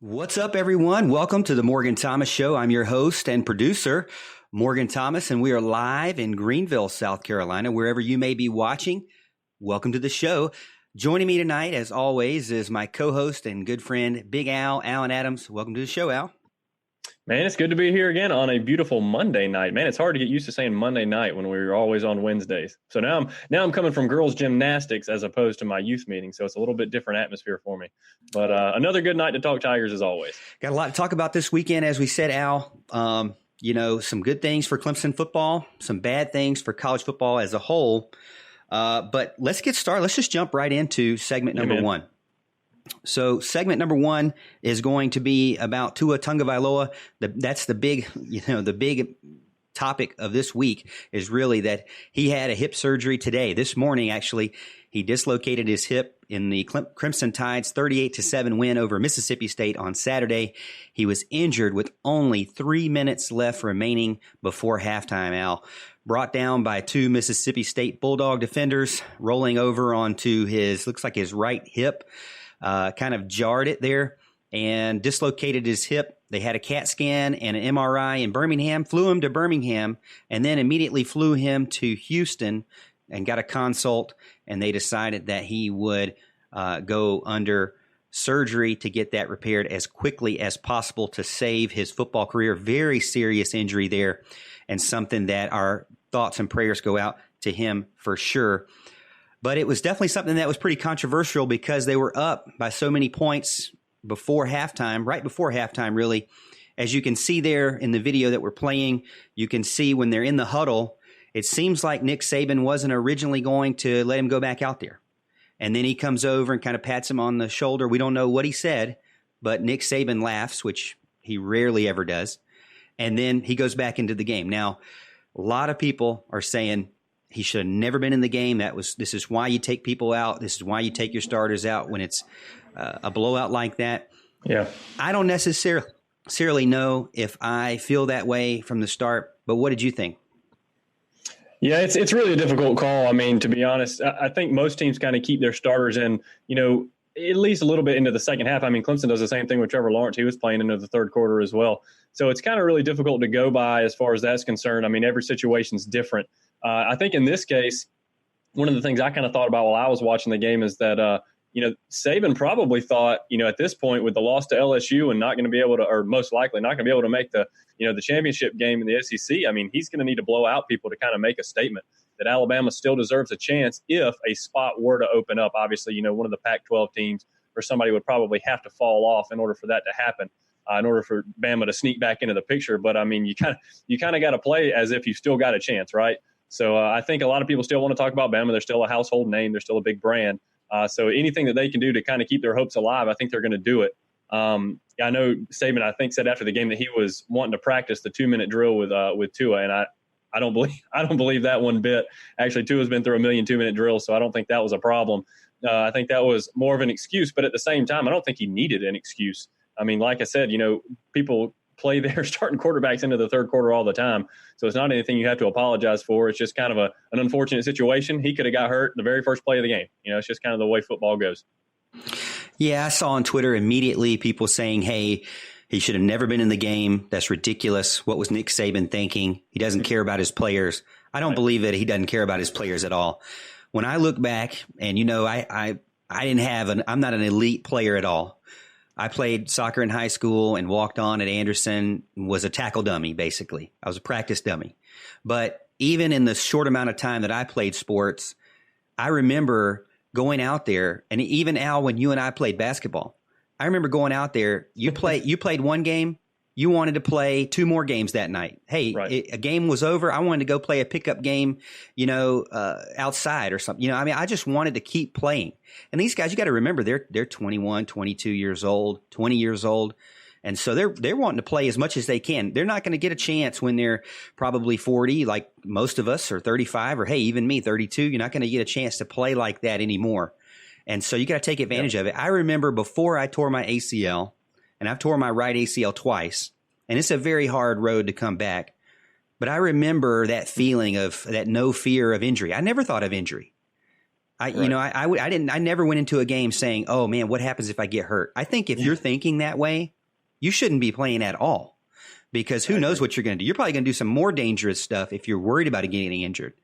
What's up, everyone? Welcome to the Morgan Thomas Show. I'm your host and producer, Morgan Thomas, and we are live in Greenville, South Carolina, wherever you may be watching. Welcome to the show. Joining me tonight, as always, is my co-host and good friend, Big Al, Alan Adams. Welcome to the show, Al. Man, it's good to be here again on a beautiful Monday night. Man, it's hard to get used to saying Monday night when we're always on Wednesdays. So now I'm coming from girls gymnastics as opposed to my youth meeting. So it's a little bit different atmosphere for me. But another good night to talk Tigers as always. Got a lot to talk about this weekend, as we said, Al. Some good things for Clemson football, some bad things for college football as a whole. But let's get started. Let's just jump right into segment number one. So segment number one is going to be about Tua Tagovailoa. That's the big topic of this week is really that he had a hip surgery today. This morning, actually, he dislocated his hip in the Crimson Tide's 38-7 win over Mississippi State on Saturday. He was injured with only 3 minutes left remaining before halftime, Al. Brought down by two Mississippi State Bulldog defenders, rolling over onto looks like his right hip. Kind of jarred it there and dislocated his hip. They had a CAT scan and an MRI in Birmingham, flew him to Birmingham, and then immediately flew him to Houston and got a consult, and they decided that he would go under surgery to get that repaired as quickly as possible to save his football career. Very serious injury there, and something that our thoughts and prayers go out to him for sure. But it was definitely something that was pretty controversial because they were up by so many points before halftime, right before halftime, really. As you can see there in the video that we're playing, you can see when they're in the huddle, it seems like Nick Saban wasn't originally going to let him go back out there. And then he comes over and kind of pats him on the shoulder. We don't know what he said, but Nick Saban laughs, which he rarely ever does. And then he goes back into the game. Now, a lot of people are saying, he should have never been in the game. This is why you take people out. This is why you take your starters out when it's a blowout like that. Yeah. I don't necessarily know if I feel that way from the start, but what did you think? Yeah, it's really a difficult call. I mean, to be honest, I think most teams kind of keep their starters in, at least a little bit into the second half. I mean, Clemson does the same thing with Trevor Lawrence. He was playing into the third quarter as well. So it's kind of really difficult to go by as far as that's concerned. I mean, every situation's different. I think in this case, one of the things I kind of thought about while I was watching the game is that, Saban probably thought, at this point with the loss to LSU and not going to be able to, or most likely not going to be able to make the championship game in the SEC. I mean, he's going to need to blow out people to kind of make a statement that Alabama still deserves a chance if a spot were to open up. Obviously, one of the Pac-12 teams or somebody would probably have to fall off in order for that to happen. In order for Bama to sneak back into the picture. But, I mean, you kind of got to play as if you still got a chance, right? So I think a lot of people still want to talk about Bama. They're still a household name. They're still a big brand. So anything that they can do to kind of keep their hopes alive, I think they're going to do it. I know Saban, I think, said after the game that he was wanting to practice the 2-minute drill with Tua, and I don't believe that one bit. Actually, Tua's been through a million 2-minute drills, so I don't think that was a problem. I think that was more of an excuse, but at the same time, I don't think he needed an excuse. I mean, like I said, people play their starting quarterbacks into the third quarter all the time. So it's not anything you have to apologize for. It's just kind of an unfortunate situation. He could have got hurt the very first play of the game. It's just kind of the way football goes. Yeah, I saw on Twitter immediately people saying, hey, he should have never been in the game. That's ridiculous. What was Nick Saban thinking? He doesn't care about his players. I don't believe that he doesn't care about his players at all. When I look back and, I'm not an elite player at all. I played soccer in high school and walked on at Anderson, was a tackle dummy, basically. I was a practice dummy. But even in the short amount of time that I played sports, I remember going out there, and even Al, when you and I played basketball, I remember going out there, you played one game, you wanted to play 2 more games that night. Hey, right. A game was over. I wanted to go play a pickup game, outside or something. I just wanted to keep playing. And these guys, you got to remember, they're 21, 22 years old, 20 years old. And so they're wanting to play as much as they can. They're not going to get a chance when they're probably 40, like most of us, or 35, or hey, even me, 32. You're not going to get a chance to play like that anymore. And so you got to take advantage of it. I remember before I tore my ACL, and I've torn my right ACL twice, and it's a very hard road to come back. But I remember that feeling of that no fear of injury. I never thought of injury. I never went into a game saying, oh man, what happens if I get hurt? I think if you're thinking that way, you shouldn't be playing at all, because who knows what you're going to do. You're probably going to do some more dangerous stuff if you're worried about getting injured.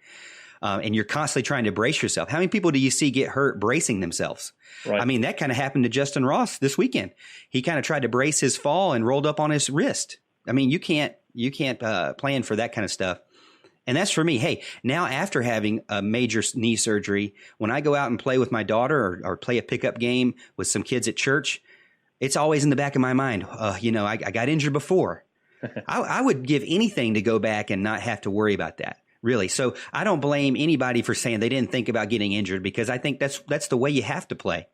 And you're constantly trying to brace yourself. How many people do you see get hurt bracing themselves? Right. I mean, that kind of happened to Justin Ross this weekend. He kind of tried to brace his fall and rolled up on his wrist. I mean, you can't plan for that kind of stuff. And that's for me. Hey, now after having a major knee surgery, when I go out and play with my daughter or play a pickup game with some kids at church, it's always in the back of my mind. I got injured before. I would give anything to go back and not have to worry about that. Really. So I don't blame anybody for saying they didn't think about getting injured, because I think that's the way you have to play.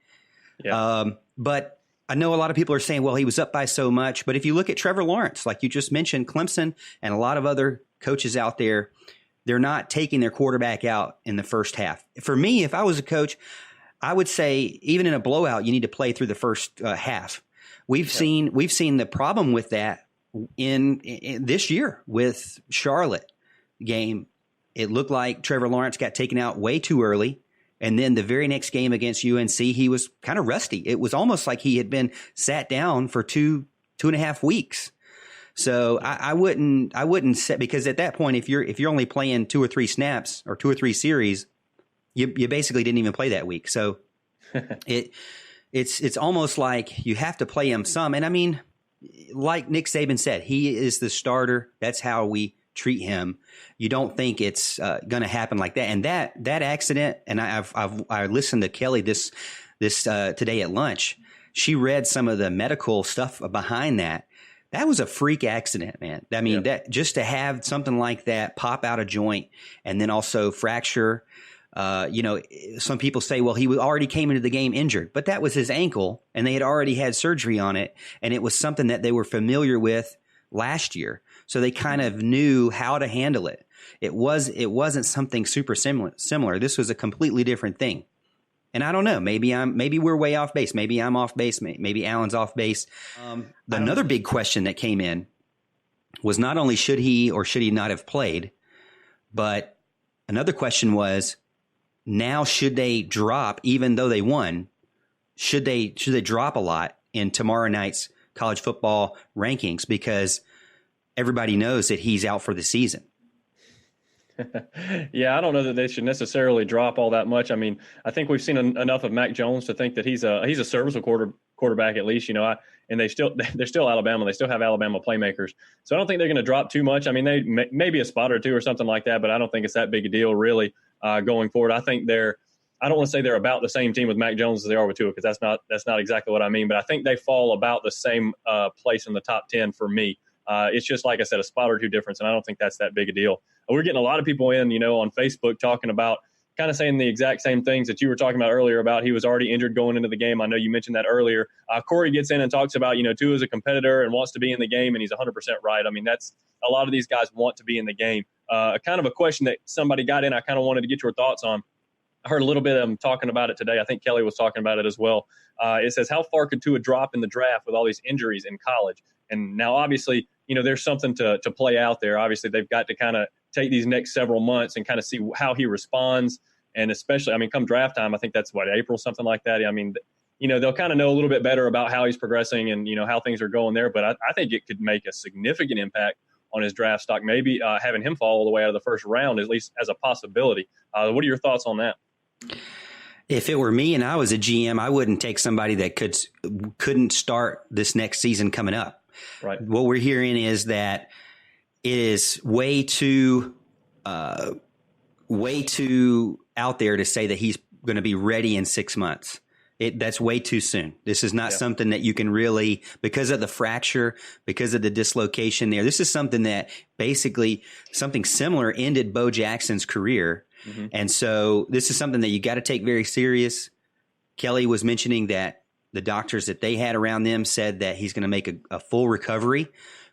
Yeah. But I know a lot of people are saying, well, he was up by so much. But if you look at Trevor Lawrence, like you just mentioned, Clemson and a lot of other coaches out there, they're not taking their quarterback out in the first half. For me, if I was a coach, I would say even in a blowout, you need to play through the first half. We've seen the problem with that in this year with Charlotte game. It looked like Trevor Lawrence got taken out way too early. And then the very next game against UNC, he was kind of rusty. It was almost like he had been sat down for two and a half weeks. So I wouldn't set, because at that point, if you're only playing 2 or 3 snaps or 2 or 3 series, you basically didn't even play that week. So it's almost like you have to play him some. And I mean, like Nick Saban said, he is the starter. That's how we treat him. You don't think it's going to happen like that. And that accident, and I listened to Kelly this today at lunch. She read some of the medical stuff behind that. That was a freak accident, man. I mean, that just to have something like that pop out a joint and then also fracture. Some people say, well, he already came into the game injured, but that was his ankle, and they had already had surgery on it, and it was something that they were familiar with last year. So they kind of knew how to handle it. It wasn't something super similar. This was a completely different thing. And I don't know, maybe we're way off base. Maybe I'm off base. Maybe Alan's off base. Another big question that came in was not only should he or should he not have played, but another question was, now should they drop, even though they won, should they drop a lot in tomorrow night's college football rankings, because everybody knows that he's out for the season? Yeah, I don't know that they should necessarily drop all that much. I mean, I think we've seen enough of Mac Jones to think that he's a serviceable quarterback at least, and they're still Alabama. They still have Alabama playmakers. So I don't think they're going to drop too much. I mean, they maybe a spot or two or something like that, but I don't think it's that big a deal really going forward. I think I don't want to say they're about the same team with Mac Jones as they are with Tua, because that's not exactly what I mean, but I think they fall about the same place in the top 10 for me. It's just, like I said, a spot or two difference, and I don't think that's that big a deal. We're getting a lot of people in, on Facebook talking about kind of saying the exact same things that you were talking about earlier about he was already injured going into the game. I know you mentioned that earlier. Corey gets in and talks about, Tua is a competitor and wants to be in the game, and he's 100% right. I mean, that's a lot of these guys want to be in the game. Kind of a question that somebody got in, I kind of wanted to get your thoughts on. I heard a little bit of them talking about it today. I think Kelly was talking about it as well. It says, how far could Tua drop in the draft with all these injuries in college? And now, obviously, there's something to play out there. Obviously, they've got to kind of take these next several months and kind of see how he responds. And especially, I mean, come draft time, I think that's April, something like that. I mean, they'll kind of know a little bit better about how he's progressing and, how things are going there. But I think it could make a significant impact on his draft stock, maybe having him fall all the way out of the first round, at least as a possibility. What are your thoughts on that? If it were me and I was a GM, I wouldn't take somebody that couldn't start this next season coming up. Right. What we're hearing is that it is way too out there to say that he's going to be ready in 6 months. That's way too soon. This is not something that you can really, because of the fracture, because of the dislocation there. This is something that basically something similar ended Bo Jackson's career. Mm-hmm. And so this is something that you got to take very serious. Kelly was mentioning that the doctors that they had around them said that he's going to make a full recovery,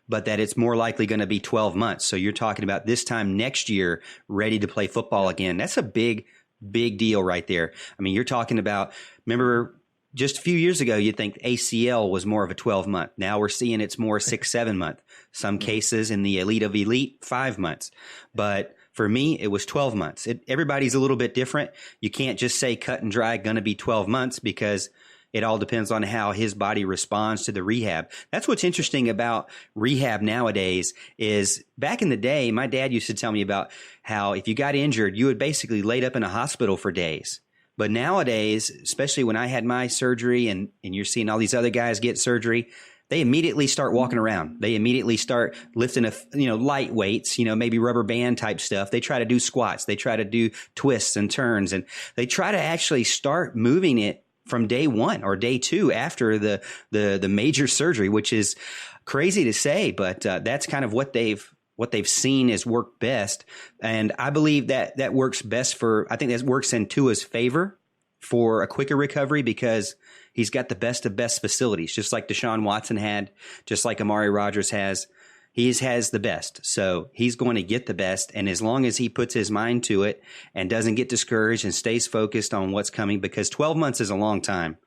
but that it's more likely going to be 12 months. So you're talking about this time next year, ready to play football again. That's a big deal right there. I mean, you're talking about, remember just a few years ago, you'd think ACL was more of a 12-month. Now we're seeing it's more 6-7 month. Some cases in the elite of elite, 5 months. But For me, it was 12 months. Everybody's a little bit different. You can't just say cut and dry going to be 12 months because it all depends on how his body responds to the rehab. That's what's interesting about rehab nowadays is back in the day, my dad used to tell me about how if you got injured, you would basically laid up in a hospital for days. But nowadays, especially when I had my surgery and you're seeing all these other guys get surgery, they immediately start walking around. They immediately start lifting, light weights, maybe rubber band type stuff. They try to do squats. They try to do twists and turns, and they try to actually start moving it from day one or day two after the major surgery, which is crazy to say, but that's kind of what they've seen as work best. And I believe that works best I think that works in Tua's favor for a quicker recovery because he's got the best of best facilities, just like Deshaun Watson had, just like Amari Rodgers has. He has the best. So he's going to get the best. And as long as he puts his mind to it and doesn't get discouraged and stays focused on what's coming, because 12 months is a long time,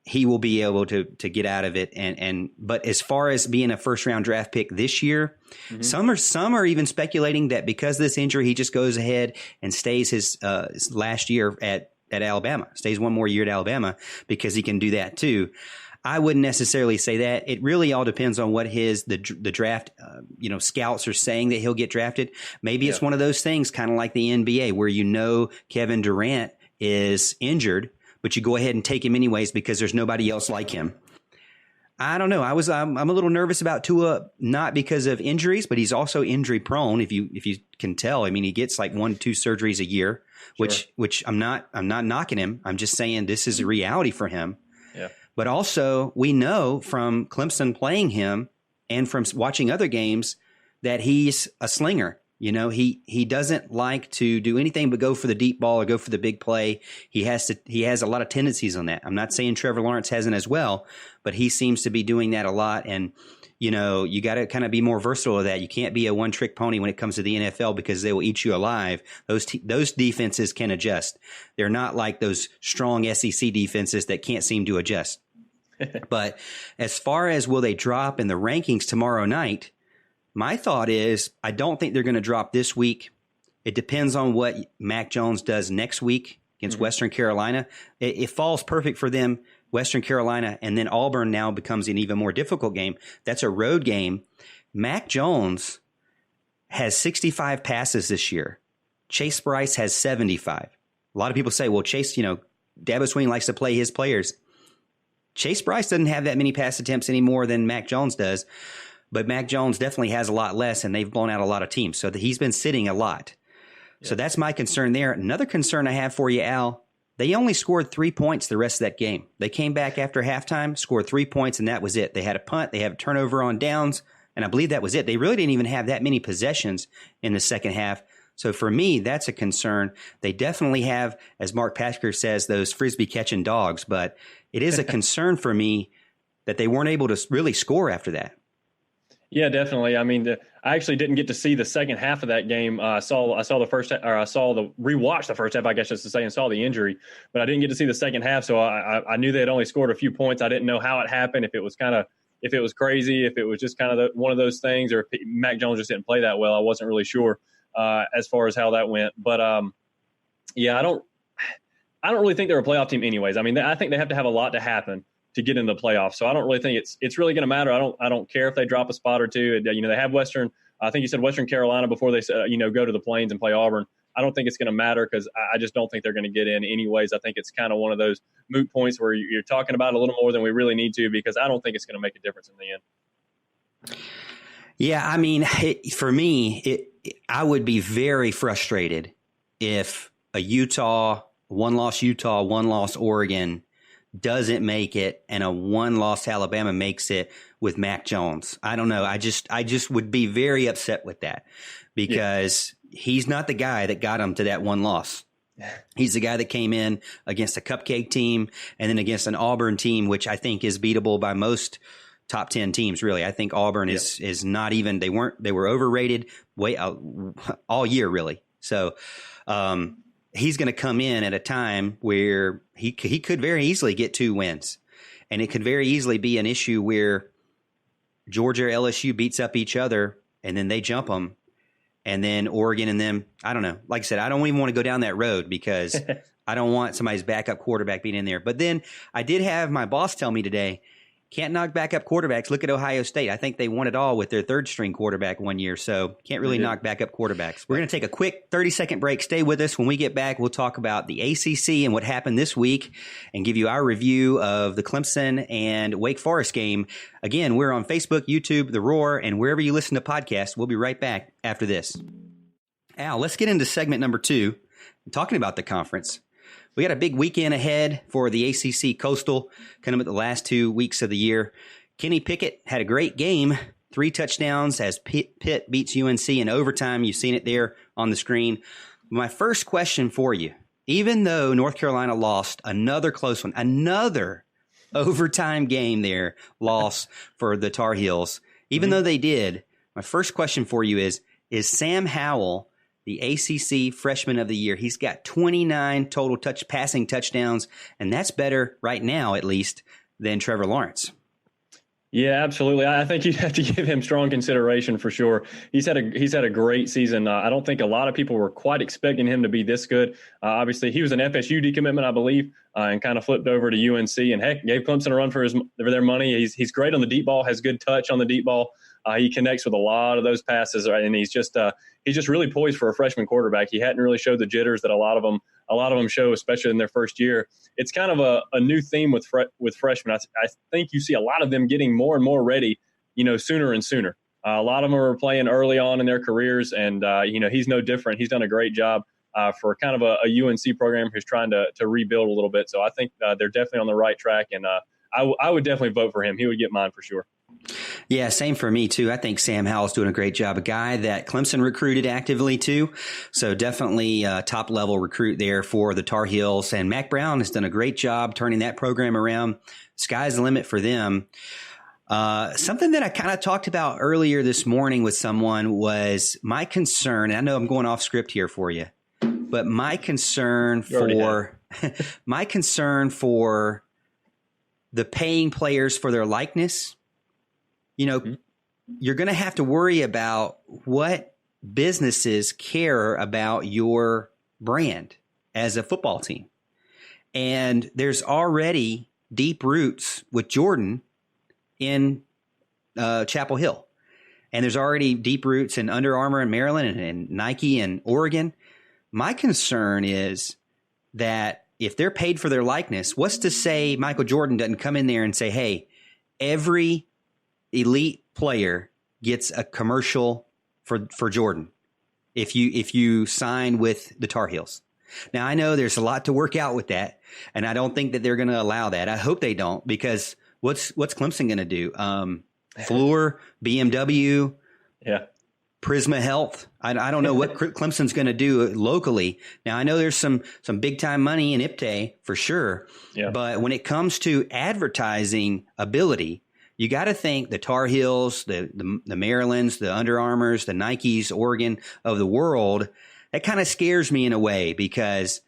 he will be able to get out of it. But as far as being a first round draft pick this year, some are even speculating that because of this injury, he just goes ahead and stays his last year at Alabama, stays one more year at Alabama because he can do that too. I wouldn't necessarily say that. It really all depends on what the draft, scouts are saying that he'll get drafted. Maybe it's one of those things, kind of like the NBA, where Kevin Durant is injured, but you go ahead and take him anyways because there's nobody else like him. I don't know. I'm a little nervous about Tua, not because of injuries, but he's also injury prone. If you can tell, I mean, he gets like 1-2 surgeries a year, which I'm not knocking him. I'm just saying this is a reality for him. Yeah. But also we know from Clemson playing him and from watching other games that he's a slinger. He doesn't like to do anything but go for the deep ball or go for the big play. He has a lot of tendencies on that. I'm not saying Trevor Lawrence hasn't as well, but he seems to be doing that a lot. And, you got to kind of be more versatile with that. You can't be a one-trick pony when it comes to the NFL because they will eat you alive. Those defenses can adjust. They're not like those strong SEC defenses that can't seem to adjust. But as far as will they drop in the rankings tomorrow night, my thought is I don't think they're going to drop this week. It depends on what Mac Jones does next week against Western Carolina. It falls perfect for them, Western Carolina, and then Auburn now becomes an even more difficult game. That's a road game. Mac Jones has 65 passes this year. Chase Bryce has 75. A lot of people say, well, Chase, Dabo Swinney likes to play his players. Chase Bryce doesn't have that many pass attempts anymore than Mac Jones does. But Mac Jones definitely has a lot less, and they've blown out a lot of teams. So he's been sitting a lot. Yeah. So that's my concern there. Another concern I have for you, Al, they only scored 3 points the rest of that game. They came back after halftime, scored 3 points, and that was it. They had a punt. They had a turnover on downs, and I believe that was it. They really didn't even have that many possessions in the second half. So for me, that's a concern. They definitely have, as Mark Packer says, those Frisbee catching dogs. But it is a concern for me that they weren't able to really score after that. Yeah, definitely. I mean, I actually didn't get to see the second half of that game. I rewatched the first half, I guess just to say, and saw the injury, but I didn't get to see the second half. So I knew they had only scored a few points. I didn't know how it happened, if it was crazy, if it was just kind of one of those things, or if Mac Jones just didn't play that well. I wasn't really sure as far as how that went. But yeah, I don't really think they're a playoff team anyways. I mean, I think they have to have a lot to happen to get into the playoffs. So I don't really think it's really going to matter. I don't care if they drop a spot or two. They have Western. I think you said Western Carolina before they go to the Plains and play Auburn. I don't think it's going to matter because I just don't think they're going to get in anyways. I think it's kind of one of those moot points where you're talking about a little more than we really need to, because I don't think it's going to make a difference in the end. Yeah, I mean, for me, I would be very frustrated if a one-loss Oregon doesn't make it and a one-loss Alabama makes it with Mac Jones. I don't know. I just would be very upset with that because he's not the guy that got him to that one loss. He's the guy that came in against a cupcake team and then against an Auburn team, which I think is beatable by most top 10 teams. Really. I think Auburn is not even, they were overrated all year really. So, he's going to come in at a time where he could very easily get 2 wins, and it could very easily be an issue where Georgia or LSU beats up each other and then they jump them. and then Oregon and them. I don't know. Like I said, I don't even want to go down that road because I don't want somebody's backup quarterback being in there. But then I did have my boss tell me today, can't knock backup quarterbacks. Look at Ohio State. I think they won it all with their third-string quarterback one year, so can't really knock backup quarterbacks. We're going to take a quick 30-second break. Stay with us. When we get back, we'll talk about the ACC and what happened this week and give you our review of the Clemson and Wake Forest game. Again, we're on Facebook, YouTube, The Roar, and wherever you listen to podcasts. We'll be right back after this. Al, let's get into segment number 2, talking about the conference. We got a big weekend ahead for the ACC Coastal, coming up the last 2 weeks of the year. Kenny Pickett had a great game, 3 touchdowns as Pitt beats UNC in overtime. You've seen it there on the screen. My first question for you, even though North Carolina lost another close one, another overtime game there, loss for the Tar Heels, even though they did, my first question for you is Sam Howell the ACC Freshman of the Year? He's got 29 total passing touchdowns, and that's better right now, at least, than Trevor Lawrence. Yeah, absolutely. I think you have to give him strong consideration for sure. He's had a great season. I don't think a lot of people were quite expecting him to be this good. Obviously, he was an FSU decommitment, I believe, and kind of flipped over to UNC and heck, gave Clemson a run for their money. He's great on the deep ball, has good touch on the deep ball. He connects with a lot of those passes, and he's just really poised for a freshman quarterback. He hadn't really showed the jitters that a lot of them show, especially in their first year. It's kind of a new theme with freshmen. I think you see a lot of them getting more and more ready, sooner and sooner. A lot of them are playing early on in their careers, and he's no different. He's done a great job for kind of a UNC program who's trying to rebuild a little bit. So I think they're definitely on the right track, and I would definitely vote for him. He would get mine for sure. Yeah, same for me, too. I think Sam Howell's doing a great job. A guy that Clemson recruited actively, too. So definitely a top-level recruit there for the Tar Heels. And Mac Brown has done a great job turning that program around. Sky's the limit for them. Something that I kind of talked about earlier this morning with someone was my concern, and I know I'm going off script here for you, but my concern for the paying players for their likeness. You're going to have to worry about what businesses care about your brand as a football team. And there's already deep roots with Jordan in Chapel Hill. And there's already deep roots in Under Armour in Maryland and Nike in Oregon. My concern is that if they're paid for their likeness, what's to say Michael Jordan doesn't come in there and say, hey, every elite player gets a commercial for Jordan if you sign with the Tar Heels. Now, I know there's a lot to work out with that, and I don't think that they're going to allow that. I hope they don't, because what's Clemson going to do? Fluor, BMW, Prisma Health. I don't know what Clemson's going to do locally. Now, I know there's some big time money in IPTE for sure, but when it comes to advertising ability, you got to think the Tar Heels, the Marylands, the Under Armours, the Nikes, Oregon of the world. That kind of scares me in a way, because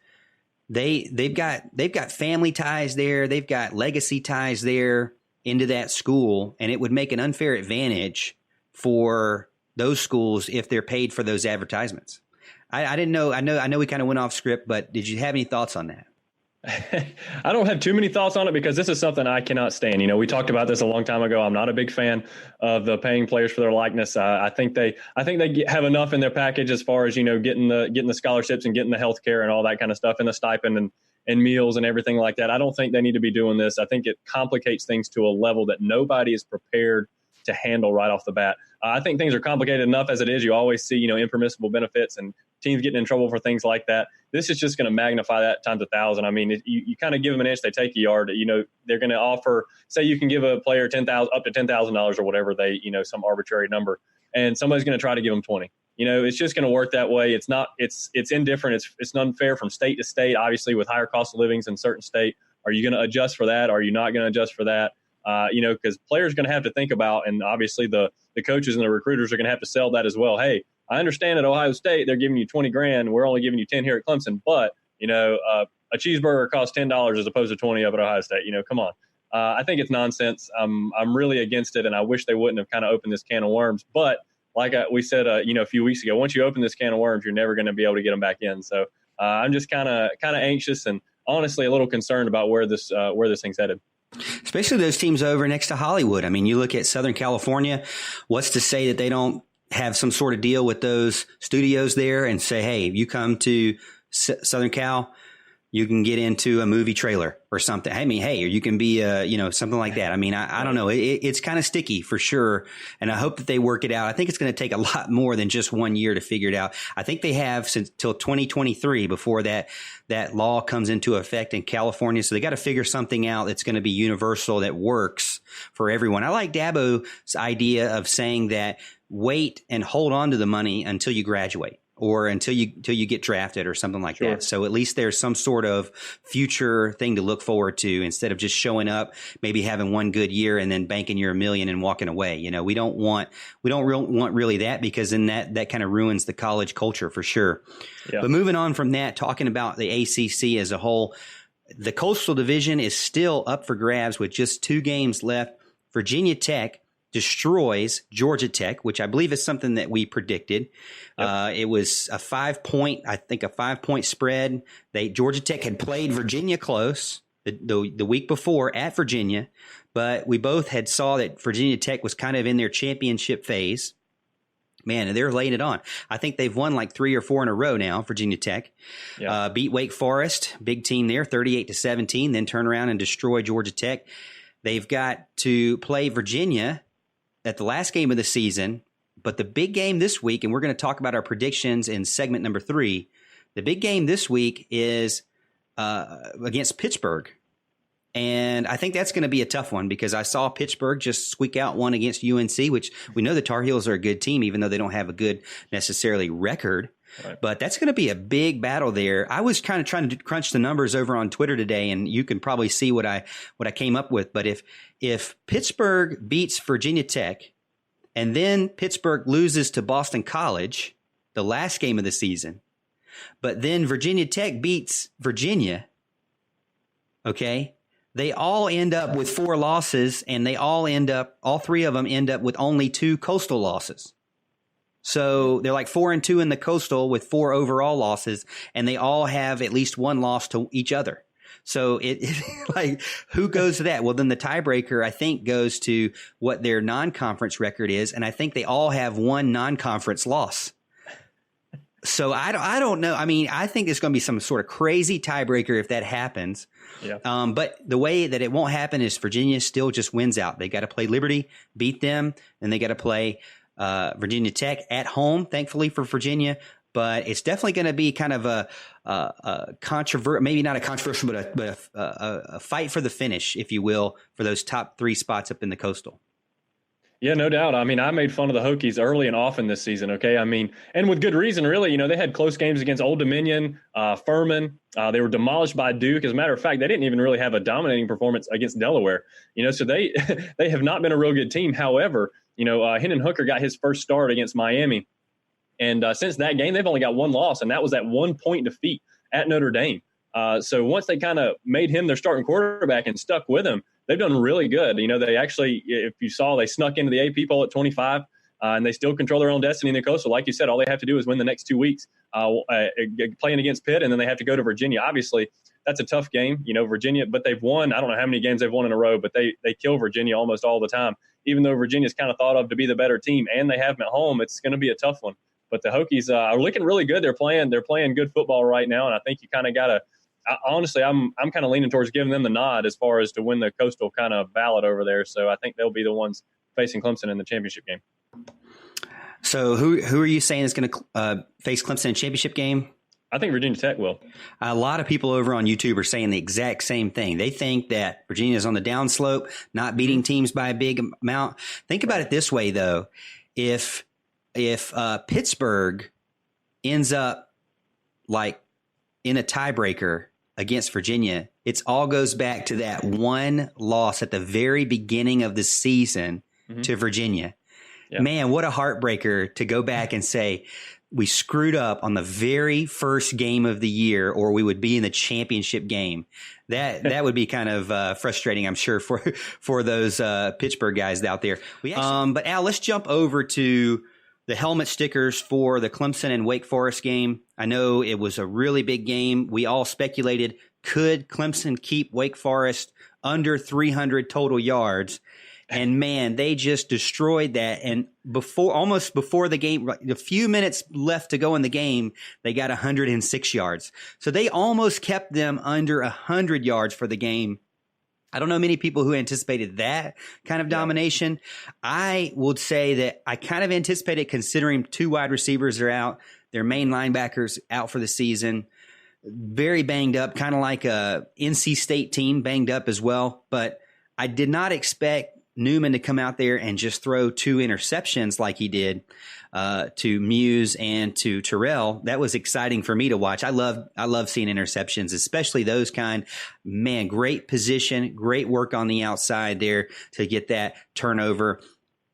they've got family ties there, they've got legacy ties there into that school, and it would make an unfair advantage for those schools if they're paid for those advertisements. I didn't know. I know we kind of went off script, but did you have any thoughts on that? I don't have too many thoughts on it, because this is something I cannot stand. We talked about this a long time ago. I'm not a big fan of the paying players for their likeness. I think they have enough in their package as far as getting the scholarships and getting the health care and all that kind of stuff, and the stipend and meals and everything like that. I don't think they need to be doing this. I think it complicates things to a level that nobody is prepared to handle right off the bat. I think things are complicated enough as it is. You always see impermissible benefits and teams getting in trouble for things like that. This is just going to magnify that times 1,000. I mean, you kind of give them an inch, they take a yard. They're going to offer, say you can give a player up to $10,000 or whatever some arbitrary number, and somebody's going to try to give them 20. It's just going to work that way. It's not. It's indifferent. It's unfair from state to state. Obviously, with higher cost of livings in certain state, are you going to adjust for that? Are you not going to adjust for that? Because players are going to have to think about, and obviously the coaches and the recruiters are going to have to sell that as well. Hey, I understand at Ohio State they're giving you $20,000. We're only giving you 10 here at Clemson, but a cheeseburger costs $10 as opposed to 20 up at Ohio State. Come on. I think it's nonsense. I'm really against it, and I wish they wouldn't have kind of opened this can of worms. But like we said, a few weeks ago, once you open this can of worms, you're never going to be able to get them back in. So I'm just kind of anxious and honestly a little concerned about where this thing's headed. Especially those teams over next to Hollywood. I mean, you look at Southern California. What's to say that they don't have some sort of deal with those studios there and say, hey, you come to Southern Cal, you can get into a movie trailer or something. I mean, hey, or you can be, something like that. I mean, I don't know. It's kind of sticky for sure. And I hope that they work it out. I think it's going to take a lot more than just 1 year to figure it out. I think they have since till 2023 before that law comes into effect in California. So they got to figure something out that's going to be universal that works for everyone. I like Dabo's idea of saying that wait and hold on to the money until you graduate. Or until you get drafted or something like that. So at least there's some sort of future thing to look forward to instead of just showing up, maybe having one good year and then banking your $1 million and walking away. We don't want really that, because then that kind of ruins the college culture for sure. Yeah. But moving on from that, talking about the ACC as a whole, the Coastal Division is still up for grabs with just 2 games left. Virginia Tech destroys Georgia Tech, which I believe is something that we predicted. Yep. It was a 5-point spread. Georgia Tech had played Virginia close the week before at Virginia, but we both had saw that Virginia Tech was kind of in their championship phase. Man, and they're laying it on. I think they've won like 3 or 4 in a row now, Virginia Tech. Yep. Beat Wake Forest, big team there, 38-17, then turn around and destroy Georgia Tech. They've got to play Virginia at the last game of the season, but the big game this week, and we're going to talk about our predictions in segment number 3, the big game this week is against Pittsburgh. And I think that's going to be a tough one because I saw Pittsburgh just squeak out one against UNC, which we know the Tar Heels are a good team, even though they don't have a good necessarily record. Right. But that's going to be a big battle there. I was kind of trying to crunch the numbers over on Twitter today, and you can probably see what I came up with. But if Pittsburgh beats Virginia Tech and then Pittsburgh loses to Boston College, the last game of the season, but then Virginia Tech beats Virginia, okay, they all end up with 4 losses, and they all 3 of them end up with only 2 Coastal losses. So they're like 4-2 in the Coastal with 4 overall losses, and they all have at least 1 loss to each other. So it like, who goes to that? Well, then the tiebreaker, I think, goes to what their non-conference record is, and I think they all have 1 non-conference loss. So I don't know. I mean, I think it's going to be some sort of crazy tiebreaker if that happens. Yeah. But the way that it won't happen is Virginia still just wins out. They got to play Liberty, beat them, and they got to play Virginia Tech at home, thankfully for Virginia. But it's definitely going to be kind of a controversial, maybe not a controversial, but a fight for the finish, if you will, for those top 3 spots up in the Coastal. Yeah, no doubt. I mean, I made fun of the Hokies early and often this season, okay? I mean, and with good reason, really. They had close games against Old Dominion, Furman. They were demolished by Duke. As a matter of fact, they didn't even really have a dominating performance against Delaware. So they have not been a real good team. However, Hendon Hooker got his first start against Miami. And since that game, they've only got 1 loss, and that was that 1-point defeat at Notre Dame. So once they kind of made him their starting quarterback and stuck with him, they've done really good. They actually, if you saw, they snuck into the AP poll at 25, and they still control their own destiny in the Coastal. Like you said, all they have to do is win the next 2 weeks, playing against Pitt, and then they have to go to Virginia. Obviously, that's a tough game, Virginia, but they've won. I don't know how many games they've won in a row, but they kill Virginia almost all the time. Even though Virginia's kind of thought of to be the better team, and they have them at home, it's going to be a tough one. But the Hokies are looking really good. They're playing good football right now, and I think you kind of got to. Honestly, I'm kind of leaning towards giving them the nod as far as to win the Coastal kind of ballot over there. So I think they'll be the ones facing Clemson in the championship game. So who are you saying is going to face Clemson in the championship game? I think Virginia Tech will. A lot of people over on YouTube are saying the exact same thing. They think that Virginia is on the downslope, not beating teams by a big amount. Think about it this way, though. If Pittsburgh ends up like in a tiebreaker against Virginia, it all goes back to that 1 loss at the very beginning of the season to Virginia. Yeah. Man, what a heartbreaker to go back and say we screwed up on the very first game of the year, or we would be in the championship game. That would be kind of frustrating, I'm sure, for those Pittsburgh guys out there. But Al, let's jump over to the helmet stickers for the Clemson and Wake Forest game. I know it was a really big game. We all speculated, could Clemson keep Wake Forest under 300 total yards? And man, they just destroyed that. And almost before the game, a few minutes left to go in the game, they got 106 yards. So they almost kept them under 100 yards for the game. I don't know many people who anticipated that kind of domination. I would say that I kind of anticipated, considering 2 wide receivers are out, their main linebackers out for the season, very banged up, kind of like a NC State team, banged up as well. But I did not expect Newman to come out there and just throw 2 interceptions like he did to Muse and to Terrell. That was exciting for me to watch. I love seeing interceptions, especially those kind. Man, great position, great work on the outside there to get that turnover.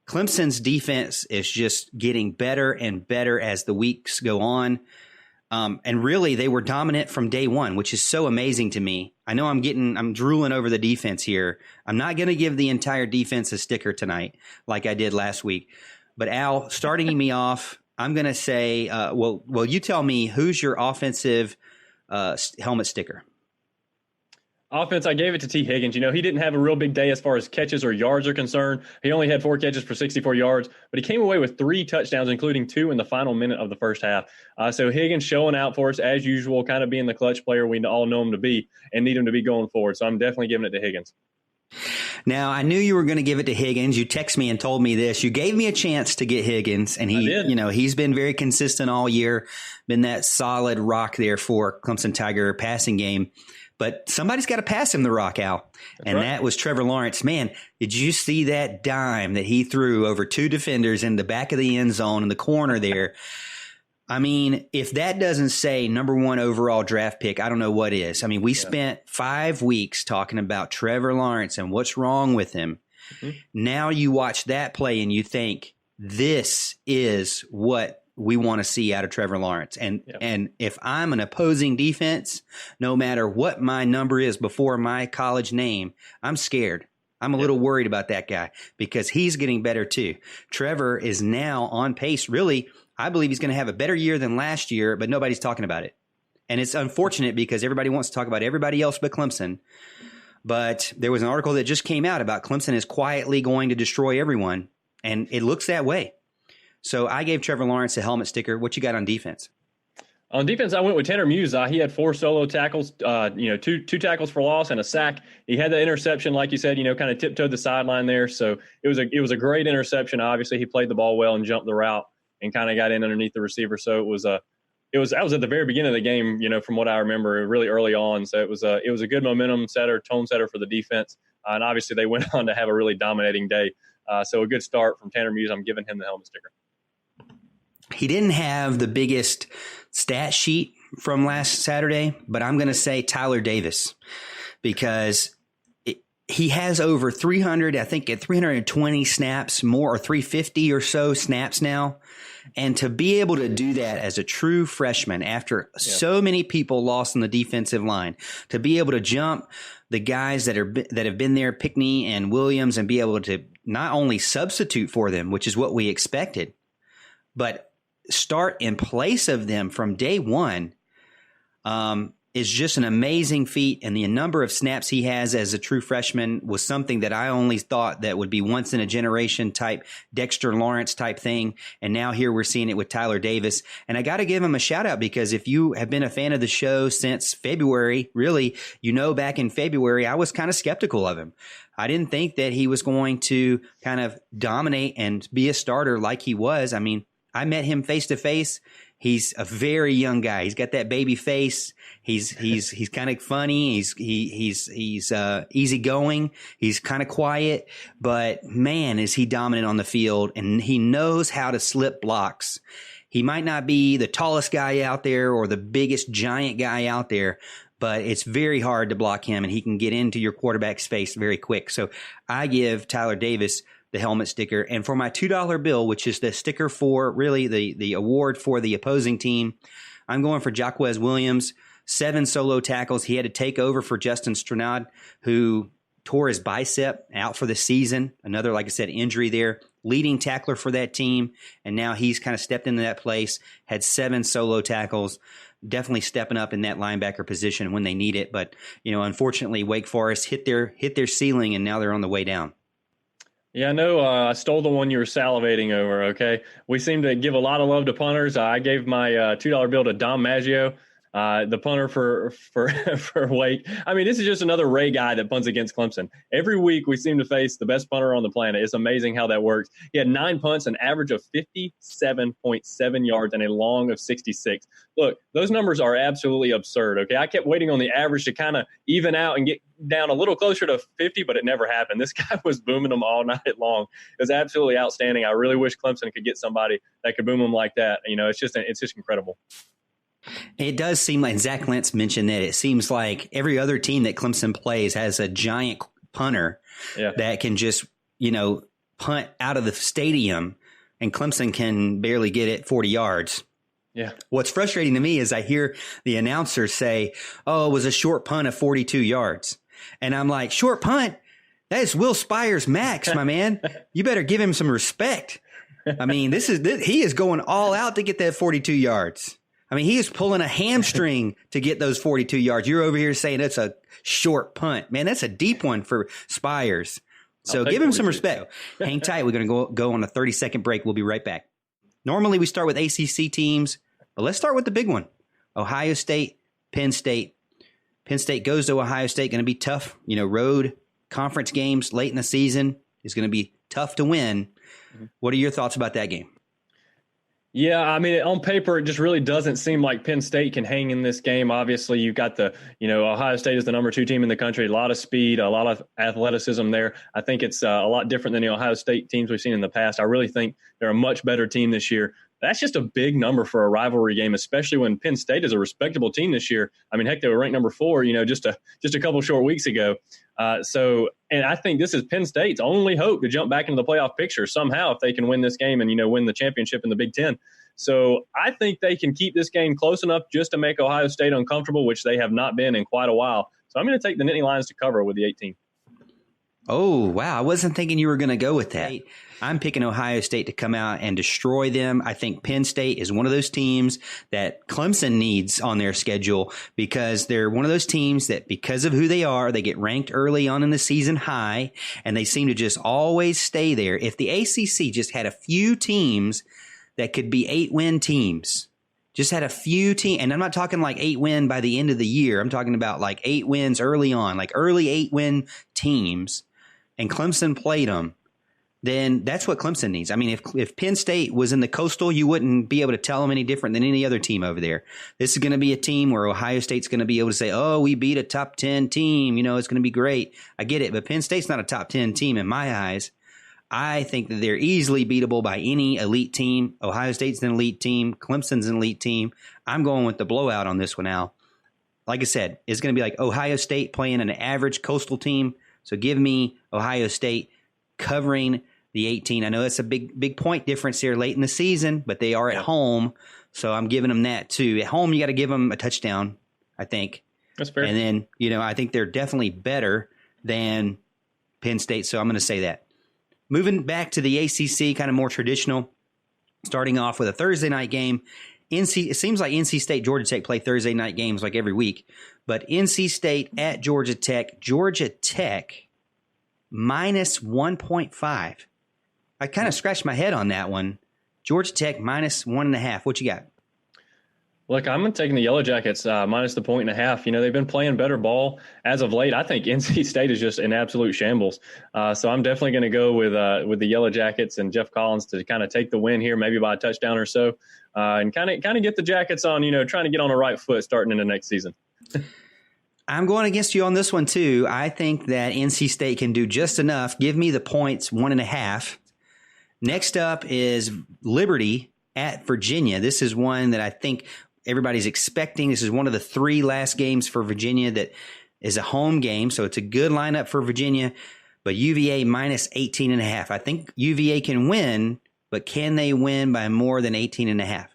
Clemson's defense is just getting better and better as the weeks go on. And really, they were dominant from day one, which is so amazing to me. I know I'm drooling over the defense here. I'm not going to give the entire defense a sticker tonight like I did last week. But Al, starting me off, I'm going to say, well, you tell me, who's your offensive helmet sticker? Offense, I gave it to T. Higgins. He didn't have a real big day as far as catches or yards are concerned. He only had 4 catches for 64 yards, but he came away with 3 touchdowns, including 2 in the final minute of the first half. So Higgins showing out for us as usual, kind of being the clutch player we all know him to be and need him to be going forward. So I'm definitely giving it to Higgins. Now, I knew you were going to give it to Higgins. You texted me and told me this. You gave me a chance to get Higgins, and he's been very consistent all year, been that solid rock there for Clemson Tiger passing game. But somebody's got to pass him the rock, Al. That was Trevor Lawrence. Man, did you see that dime that he threw over 2 defenders in the back of the end zone in the corner there? I mean, if that doesn't say number 1 overall draft pick, I don't know what is. I mean, we spent 5 weeks talking about Trevor Lawrence and what's wrong with him. Mm-hmm. Now you watch that play and you think, this is what we want to see out of Trevor Lawrence. And if I'm an opposing defense, no matter what my number is before my college name, I'm scared. I'm a little worried about that guy because he's getting better too. Trevor is now on pace. Really, I believe he's going to have a better year than last year, but nobody's talking about it. And it's unfortunate because everybody wants to talk about everybody else but Clemson. But there was an article that just came out about Clemson is quietly going to destroy everyone, and it looks that way. So I gave Trevor Lawrence a helmet sticker. What you got on defense? On defense, I went with Tanner Muse. He had 4 solo tackles, 2 tackles for loss and a sack. He had the interception, like you said, kind of tiptoed the sideline there. So it was a great interception. Obviously, he played the ball well and jumped the route and kind of got in underneath the receiver. So that was at the very beginning of the game, from what I remember, really early on. So it was a good momentum setter, tone setter for the defense. And obviously, they went on to have a really dominating day. So a good start from Tanner Muse. I'm giving him the helmet sticker. He didn't have the biggest stat sheet from last Saturday, but I'm going to say Tyler Davis because he has over 300, I think at 320 snaps more, or 350 or so snaps now. And to be able to do that as a true freshman after so many people lost on the defensive line, to be able to jump the guys that have been there, Pickney and Williams, and be able to not only substitute for them, which is what we expected, but start in place of them from day one, is just an amazing feat. And the number of snaps he has as a true freshman was something that I only thought that would be once in a generation type Dexter Lawrence type thing. And now here we're seeing it with Tyler Davis. And I got to give him a shout out because if you have been a fan of the show since February, really, back in February, I was kind of skeptical of him. I didn't think that he was going to kind of dominate and be a starter like he was. I mean, I met him face to face. He's a very young guy. He's got that baby face. He's kind of funny. He's easygoing. He's kind of quiet, but man, is he dominant on the field, and he knows how to slip blocks. He might not be the tallest guy out there or the biggest giant guy out there, but it's very hard to block him, and he can get into your quarterback's face very quick. So I give Tyler Davis the helmet sticker. And for my $2 bill, which is the sticker for really the award for the opposing team, I'm going for Jaquez Williams. 7 solo tackles. He had to take over for Justin Stranad, who tore his bicep, out for the season. Another, like I said, injury there. Leading tackler for that team, and now he's kind of stepped into that place, had 7 solo tackles, definitely stepping up in that linebacker position when they need it. But, unfortunately, Wake Forest hit their ceiling, and now they're on the way down. Yeah, I know. I stole the one you were salivating over, okay? We seem to give a lot of love to punters. I gave my $2 bill to Dom Maggio, the punter for Wake. I mean, this is just another Ray guy that punts against Clemson. Every week we seem to face the best punter on the planet. It's amazing how that works. He had 9 punts, an average of 57.7 yards, and a long of 66. Look, those numbers are absolutely absurd, okay? I kept waiting on the average to kind of even out and get down a little closer to 50, but it never happened. This guy was booming them all night long. It was absolutely outstanding. I really wish Clemson could get somebody that could boom them like that. It's just incredible. It does seem like Zach Lentz mentioned that it seems like every other team that Clemson plays has a giant punter that can just, punt out of the stadium, and Clemson can barely get it 40 yards. Yeah. What's frustrating to me is I hear the announcer say, "Oh, it was a short punt of 42 yards." And I'm like, short punt? That is Will Spires max, my man. You better give him some respect. I mean, he is going all out to get that 42 yards. I mean, he is pulling a hamstring to get those 42 yards. You're over here saying it's a short punt. Man, that's a deep one for Spires. So give him some respect. Hang tight. We're going to go on a 30-second break. We'll be right back. Normally we start with ACC teams, but let's start with the big one. Ohio State, Penn State. Penn State goes to Ohio State. Going to be tough. Road conference games late in the season is going to be tough to win. What are your thoughts about that game? Yeah, I mean, on paper, it just really doesn't seem like Penn State can hang in this game. Obviously, you've got Ohio State is the number 2 team in the country, a lot of speed, a lot of athleticism there. I think it's a lot different than the Ohio State teams we've seen in the past. I really think they're a much better team this year. That's just a big number for a rivalry game, especially when Penn State is a respectable team this year. I mean, heck, they were ranked number 4, just a couple short weeks ago. And I think this is Penn State's only hope to jump back into the playoff picture somehow if they can win this game and, win the championship in the Big Ten. So I think they can keep this game close enough just to make Ohio State uncomfortable, which they have not been in quite a while. So I'm going to take the Nittany Lions to cover with the 18. Oh, wow. I wasn't thinking you were going to go with that. I'm picking Ohio State to come out and destroy them. I think Penn State is one of those teams that Clemson needs on their schedule because they're one of those teams that because of who they are, they get ranked early on in the season high, and they seem to just always stay there. If the ACC just had a few teams that could be 8-win teams, just had a few teams, and I'm not talking like 8-win by the end of the year. I'm talking about like 8 wins early on, like early 8-win teams, and Clemson played them, then that's what Clemson needs. I mean, if Penn State was in the Coastal, you wouldn't be able to tell them any different than any other team over there. This is going to be a team where Ohio State's going to be able to say, oh, we beat a top 10 team. It's going to be great. I get it, but Penn State's not a top 10 team in my eyes. I think that they're easily beatable by any elite team. Ohio State's an elite team. Clemson's an elite team. I'm going with the blowout on this one, Al. Like I said, it's going to be like Ohio State playing an average Coastal team. So give me Ohio State covering the 18. I know that's a big point difference here late in the season, but they are at home. So I'm giving them that too. At home, you got to give them a touchdown, I think. That's fair. And then, I think they're definitely better than Penn State. So I'm going to say that. Moving back to the ACC, kind of more traditional, starting off with a Thursday night game. It seems like NC State, Georgia Tech play Thursday night games like every week. But NC State at Georgia Tech minus 1.5. I kind of scratched my head on that one. Georgia Tech minus 1.5. What you got? Look, I'm taking the Yellow Jackets minus the 1.5. They've been playing better ball as of late. I think NC State is just in absolute shambles. So I'm definitely going to go with the Yellow Jackets and Jeff Collins to kind of take the win here, maybe by a touchdown or so, and kind of get the Jackets on, trying to get on the right foot starting in the next season. I'm going against you on this one too. I think that NC State can do just enough. Give me the points, 1.5. Next up is Liberty at Virginia. This is one that I think everybody's expecting. This is one of the 3 last games for Virginia that is a home game, so it's a good lineup for Virginia. But UVA minus 18.5. I think UVA can win, but can they win by more than 18.5?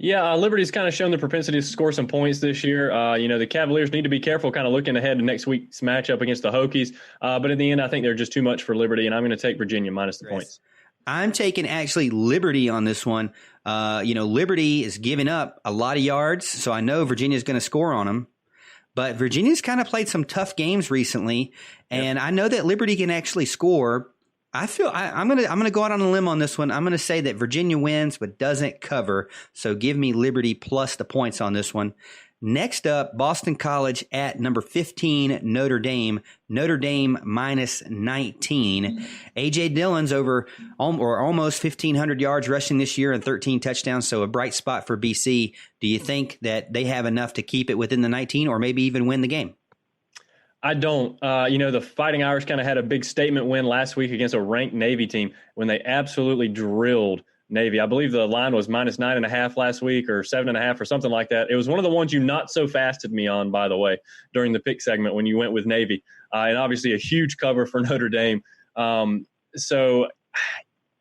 Yeah, Liberty's kind of shown the propensity to score some points this year. The Cavaliers need to be careful kind of looking ahead to next week's matchup against the Hokies. But in the end, I think they're just too much for Liberty, and I'm going to take Virginia minus the points. I'm taking actually Liberty on this one. Liberty is giving up a lot of yards, so I know Virginia's going to score on them. But Virginia's kind of played some tough games recently, and I know that Liberty can actually score. I'm gonna go out on a limb on this one. I'm gonna say that Virginia wins but doesn't cover. So give me Liberty plus the points on this one. Next up, Boston College at number 15, Notre Dame. Notre Dame minus 19. A.J. Dillon's over or almost 1,500 yards rushing this year and 13 touchdowns, so a bright spot for BC. Do you think that they have enough to keep it within the 19 or maybe even win the game? I don't. The Fighting Irish kind of had a big statement win last week against a ranked Navy team when they absolutely drilled Navy. I believe the line was minus 9.5 last week or 7.5 or something like that. It was one of the ones you not so fasted me on, by the way, during the pick segment when you went with Navy. And obviously a huge cover for Notre Dame. So,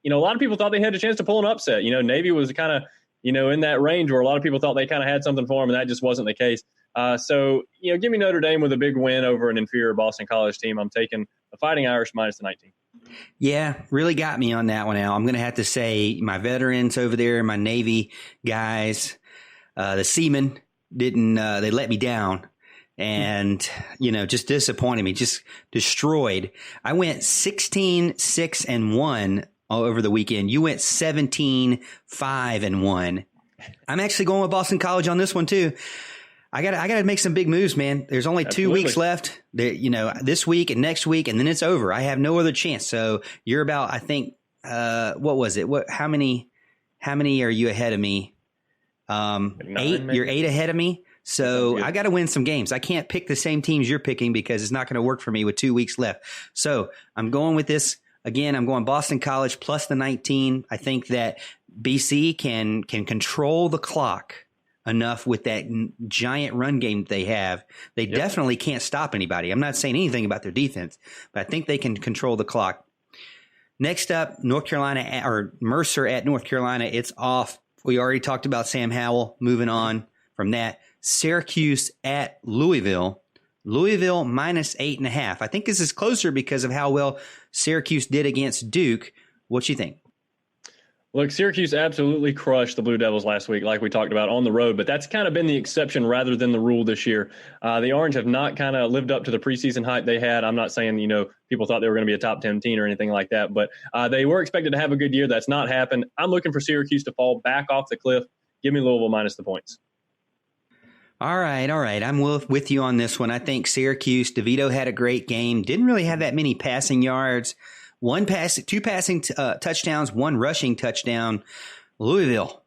a lot of people thought they had a chance to pull an upset. Navy was kind of, in that range where a lot of people thought they kind of had something for them, and that just wasn't the case. Give me Notre Dame with a big win over an inferior Boston College team. I'm taking the Fighting Irish minus the 19. Yeah, really got me on that one, Al. I'm going to have to say my veterans over there, my Navy guys, the seamen didn't, they let me down and, just disappointed me, just destroyed. I went 16-6-1 over the weekend. You went 17-5-1. I'm actually going with Boston College on this one too. I gotta make some big moves, man. There's only 2 weeks left. This week and next week, and then it's over. I have no other chance. So you're about, I think, what was it? How many are you ahead of me? 8. Maybe? You're 8 ahead of me. So I got to win some games. I can't pick the same teams you're picking because it's not going to work for me with 2 weeks left. So I'm going with this. Again, I'm going Boston College plus the 19. I think that BC can control the clock enough with that giant run game that they have. They definitely can't stop anybody. I'm not saying anything about their defense, but I think they can control the clock. Next up, North Carolina or Mercer at North Carolina. It's off. We already talked about Sam Howell. Moving on from that, Syracuse at Louisville. Louisville minus 8.5. I think this is closer because of how well Syracuse did against Duke. What you think? Look, Syracuse absolutely crushed the Blue Devils last week, like we talked about, on the road, but that's kind of been the exception rather than the rule this year. The Orange have not kind of lived up to the preseason hype they had. I'm not saying, people thought they were going to be a top 10 team or anything like that, but they were expected to have a good year. That's not happened. I'm looking for Syracuse to fall back off the cliff. Give me Louisville minus the points. All right. I'm with you on this one. I think Syracuse, DeVito had a great game. Didn't really have that many passing yards. 2 passing touchdowns, 1 rushing touchdown. Louisville,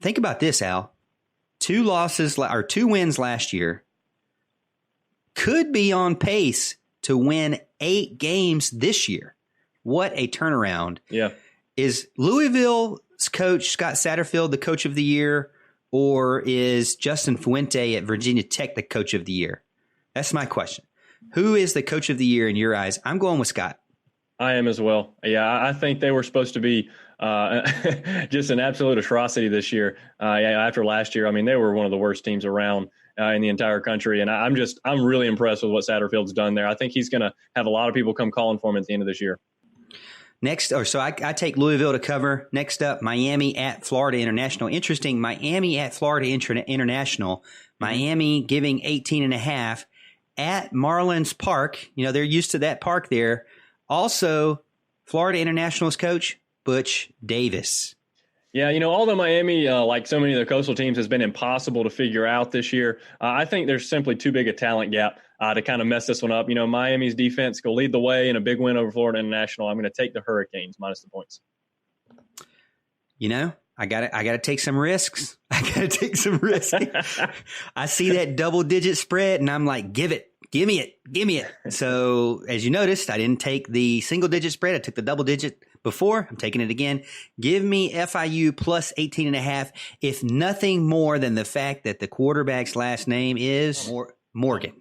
think about this, Al. 2 wins last year. Could be on pace to win 8 games this year. What a turnaround. Yeah. Is Louisville's coach, Scott Satterfield, the coach of the year, or is Justin Fuente at Virginia Tech the coach of the year? That's my question. Who is the coach of the year in your eyes? I'm going with Scott. I am as well. Yeah, I think they were supposed to be just an absolute atrocity this year. After last year, I mean, they were one of the worst teams around in the entire country. And I'm really impressed with what Satterfield's done there. I think he's going to have a lot of people come calling for him at the end of this year. I take Louisville to cover. Next up, Miami at Florida International. Interesting, Miami at Florida International. Miami giving 18.5 at Marlins Park. They're used to that park there. Also, Florida International's coach, Butch Davis. Yeah, although Miami, like so many of the coastal teams, has been impossible to figure out this year, I think there's simply too big a talent gap to kind of mess this one up. Miami's defense will lead the way in a big win over Florida International. I'm going to take the Hurricanes minus the points. I got to take some risks. I see that double-digit spread, and I'm like, give me it. So, as you noticed, I didn't take the single-digit spread. I took the double-digit before. I'm taking it again. Give me FIU plus 18.5, if nothing more than the fact that the quarterback's last name is Morgan.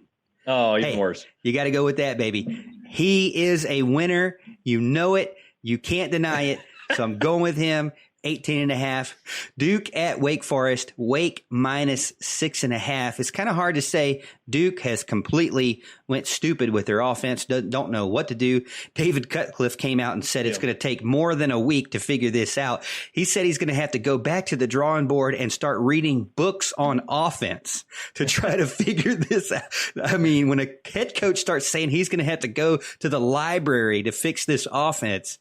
Oh, even worse. You got to go with that, baby. He is a winner. You know it. You can't deny it. So I'm going with him. 18.5. Duke at Wake Forest. Wake minus 6.5. It's kind of hard to say. Duke has completely went stupid with their offense. Don't know what to do. David Cutcliffe came out and said it's going to take more than a week to figure this out. He said he's going to have to go back to the drawing board and start reading books on offense to try to figure this out. I mean, when a head coach starts saying he's going to have to go to the library to fix this offense,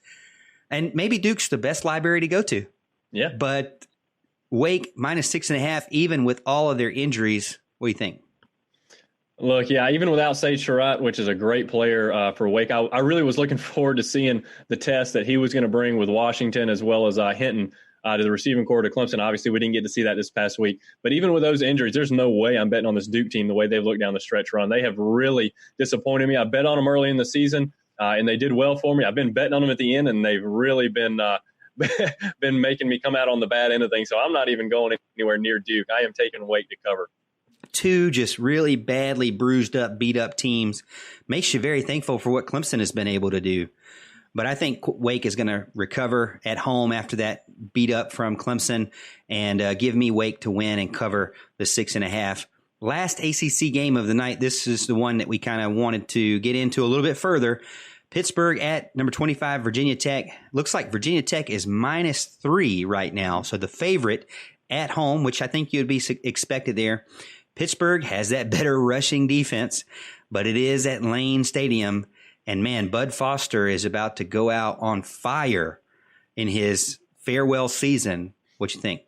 and maybe Duke's the best library to go to. Yeah. But Wake minus 6.5, even with all of their injuries. What do you think? Look, yeah, even without Sage Surratt, which is a great player for Wake, I really was looking forward to seeing the test that he was going to bring with Washington as well as Hinton to the receiving corps to Clemson. Obviously, we didn't get to see that this past week. But even with those injuries, there's no way I'm betting on this Duke team the way they've looked down the stretch run. They have really disappointed me. I bet on them early in the season, and they did well for me. I've been betting on them at the end, and they've really been making me come out on the bad end of things. So I'm not even going anywhere near Duke. I am taking Wake to cover. Two just really badly bruised up, beat up teams. Makes you very thankful for what Clemson has been able to do. But I think Wake is going to recover at home after that beat up from Clemson and give me Wake to win and cover the 6.5. Last ACC game of the night. This is the one that we kind of wanted to get into a little bit further. Pittsburgh at number 25, Virginia Tech. Looks like Virginia Tech is minus 3 right now. So the favorite at home, which I think you'd be expected there. Pittsburgh has that better rushing defense, but it is at Lane Stadium. And man, Bud Foster is about to go out on fire in his farewell season. What you think?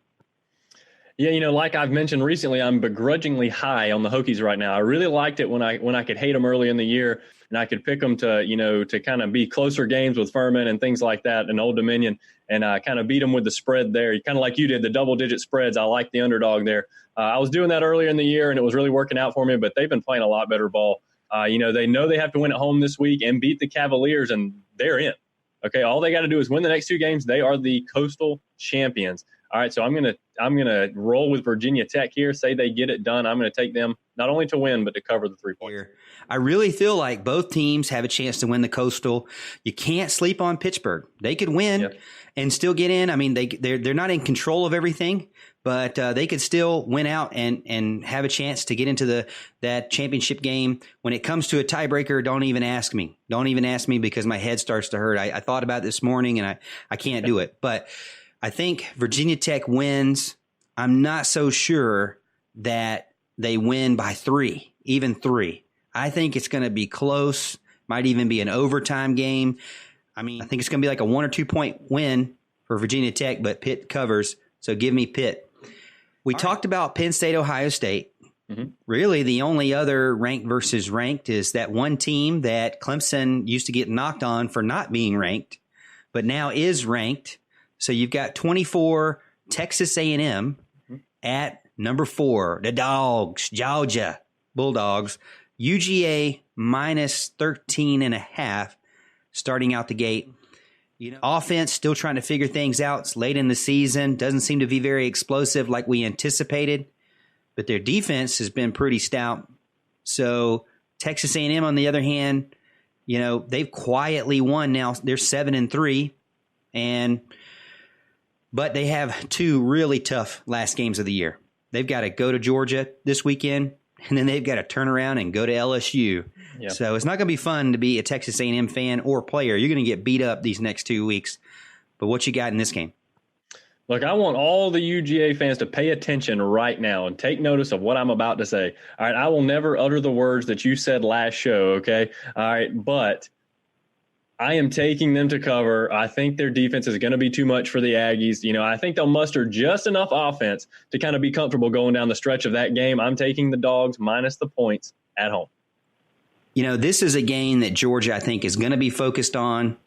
Yeah, like I've mentioned recently, I'm begrudgingly high on the Hokies right now. I really liked it when I could hate them early in the year, and I could pick them to kind of be closer games with Furman and things like that in Old Dominion, and kind of beat them with the spread there. Kind of like you did, the double-digit spreads. I like the underdog there. I was doing that earlier in the year, and it was really working out for me, but they've been playing a lot better ball. They know they have to win at home this week and beat the Cavaliers, and they're in. Okay, all they got to do is win the next 2 games. They are the Coastal champions. All right, so I'm gonna roll with Virginia Tech here. Say they get it done. I'm gonna take them not only to win but to cover the 3 points. I really feel like both teams have a chance to win the Coastal. You can't sleep on Pittsburgh. They could win and still get in. I mean, they're not in control of everything, but they could still win out and have a chance to get into that championship game. When it comes to a tiebreaker, don't even ask me. Don't even ask me because my head starts to hurt. I thought about it this morning and I can't do it, but I think Virginia Tech wins. I'm not so sure that they win by 3, even 3. I think it's going to be close, might even be an overtime game. I mean, I think it's going to be like a 1 or 2 point win for Virginia Tech, but Pitt covers. So give me Pitt. We talked about Penn State, Ohio State. Mm-hmm. Really, the only other ranked versus ranked is that one team that Clemson used to get knocked on for not being ranked, but now is ranked. So you've got 24 Texas A&M at number 4, the Dogs, Georgia Bulldogs, UGA minus 13.5 starting out the gate. Offense still trying to figure things out. It's late in the season. Doesn't seem to be very explosive like we anticipated, but their defense has been pretty stout. So Texas A&M, on the other hand, they've quietly won now. They're 7-3, but they have 2 really tough last games of the year. They've got to go to Georgia this weekend, and then they've got to turn around and go to LSU. Yep. So it's not going to be fun to be a Texas A&M fan or player. You're going to get beat up these next 2 weeks. But what you got in this game? Look, I want all the UGA fans to pay attention right now and take notice of what I'm about to say. All right, I will never utter the words that you said last show, okay? All right, but I am taking them to cover. I think their defense is going to be too much for the Aggies. I think they'll muster just enough offense to kind of be comfortable going down the stretch of that game. I'm taking the Dogs minus the points at home. This is a game that Georgia, I think, is going to be focused on.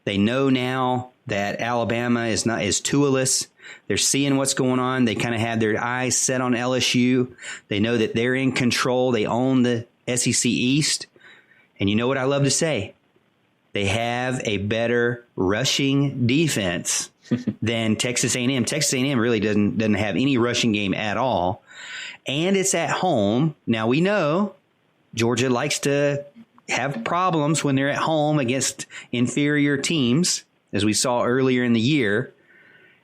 They know now that Alabama is Tua-less. They're seeing what's going on. They kind of have their eyes set on LSU. They know that they're in control. They own the SEC East. And you know what I love to say? They have a better rushing defense than Texas A&M. Texas A&M really doesn't have any rushing game at all. And it's at home. Now, we know Georgia likes to have problems when they're at home against inferior teams. as we saw earlier in the year.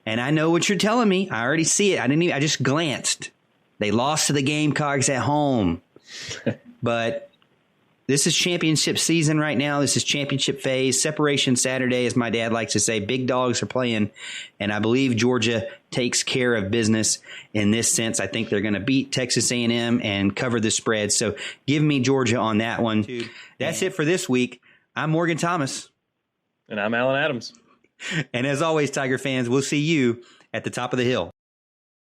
And I know what you're telling me. I already see it. I just glanced. They lost to the Gamecocks at home. But this is championship season right now. This is championship phase. Separation Saturday, as my dad likes to say. Big dogs are playing. And I believe Georgia takes care of business in this sense. I think they're going to beat Texas A&M and cover the spread. So give me Georgia on that one. That's it for this week. I'm Morgan Thomas. And I'm Alan Adams. And as always, Tiger fans, we'll see you at the top of the hill.